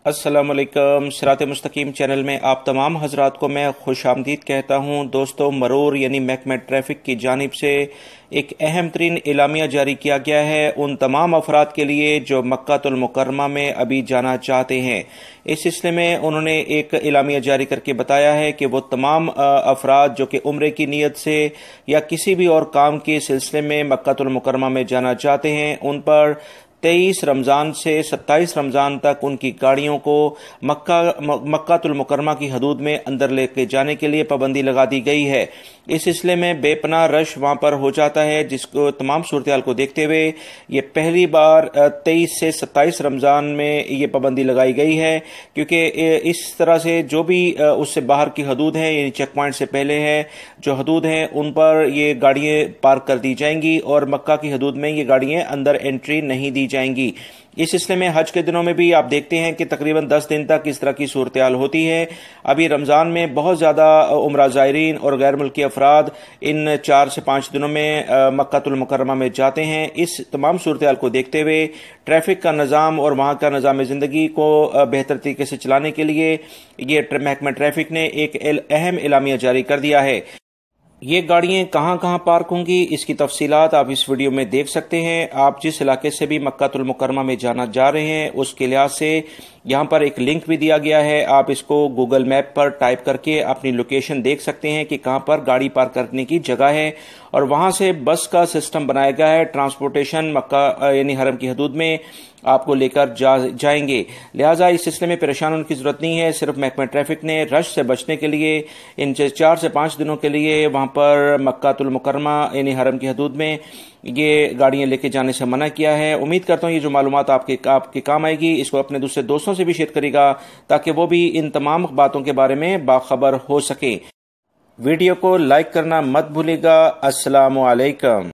السلام علیکم۔ صراط مستقیم چینل میں آپ تمام حضرات کو میں خوش آمدید کہتا ہوں۔ دوستو، مرور یعنی محکمہ ٹریفک کی جانب سے ایک اہم ترین اعلامیہ جاری کیا گیا ہے ان تمام افراد کے لیے جو مکہ المکرمہ میں ابھی جانا چاہتے ہیں۔ اس سلسلے میں انہوں نے ایک اعلامیہ جاری کر کے بتایا ہے کہ وہ تمام افراد جو کہ عمرے کی نیت سے یا کسی بھی اور کام کے سلسلے میں مکہ المکرمہ میں جانا چاہتے ہیں، ان پر 23 رمضان سے 27 رمضان تک ان کی گاڑیوں کو مکہ المکرمہ کی حدود میں اندر لے کے جانے کے لیے پابندی لگا دی گئی ہے۔ اس سلسلے میں بے پناہ رش وہاں پر ہو جاتا ہے، جس کو تمام صورتحال کو دیکھتے ہوئے یہ پہلی بار 23 سے 27 رمضان میں یہ پابندی لگائی گئی ہے، کیونکہ اس طرح سے جو بھی اس سے باہر کی حدود ہیں یعنی چیک پوائنٹ سے پہلے ہیں جو حدود ہیں ان پر یہ گاڑیاں پارک کر دی جائیں گی اور مکہ کی حدود میں یہ گاڑیاں اندر انٹری نہیں دی جائیں گی۔ اس سلسلے میں حج کے دنوں میں بھی آپ دیکھتے ہیں کہ تقریباً 10 دن تک اس طرح کی صورتحال ہوتی ہے۔ ابھی رمضان میں بہت زیادہ عمرہ زائرین اور غیر ملکی افراد ان 4 سے 5 دنوں میں مکہ المکرمہ میں جاتے ہیں۔ اس تمام صورتحال کو دیکھتے ہوئے ٹریفک کا نظام اور وہاں کا نظام زندگی کو بہتر طریقے سے چلانے کے لیے یہ محکمہ ٹریفک نے ایک اہم اعلامیہ جاری کر دیا ہے۔ یہ گاڑیاں کہاں کہاں پارک ہوں گی، اس کی تفصیلات آپ اس ویڈیو میں دیکھ سکتے ہیں۔ آپ جس علاقے سے بھی مکہ المکرمہ میں جا رہے ہیں اس کے لحاظ سے یہاں پر ایک لنک بھی دیا گیا ہے، آپ اس کو گوگل میپ پر ٹائپ کر کے اپنی لوکیشن دیکھ سکتے ہیں کہ کہاں پر گاڑی پارک کرنے کی جگہ ہے، اور وہاں سے بس کا سسٹم بنایا گیا ہے۔ ٹرانسپورٹیشن مکہ یعنی حرم کی حدود میں آپ کو لے کر جائیں گے، لہٰذا اس سلسلے میں پریشان ہونے کی ضرورت نہیں ہے۔ صرف محکمہ ٹریفک نے رش سے بچنے کے لیے ان 4 سے 5 دنوں کے لیے وہاں پر مکہ المکرمہ یعنی حرم کی حدود میں یہ گاڑیاں لے کے جانے سے منع کیا ہے۔ امید کرتا ہوں یہ جو معلومات آپ کے کام آئے گی، اس کو اپنے دوسرے دوستوں سے بھی شیئر کرے گا تاکہ وہ بھی ان تمام باتوں کے بارے میں باخبر ہو سکیں۔ ویڈیو کو لائک کرنا مت بھولے گا۔ السلام علیکم۔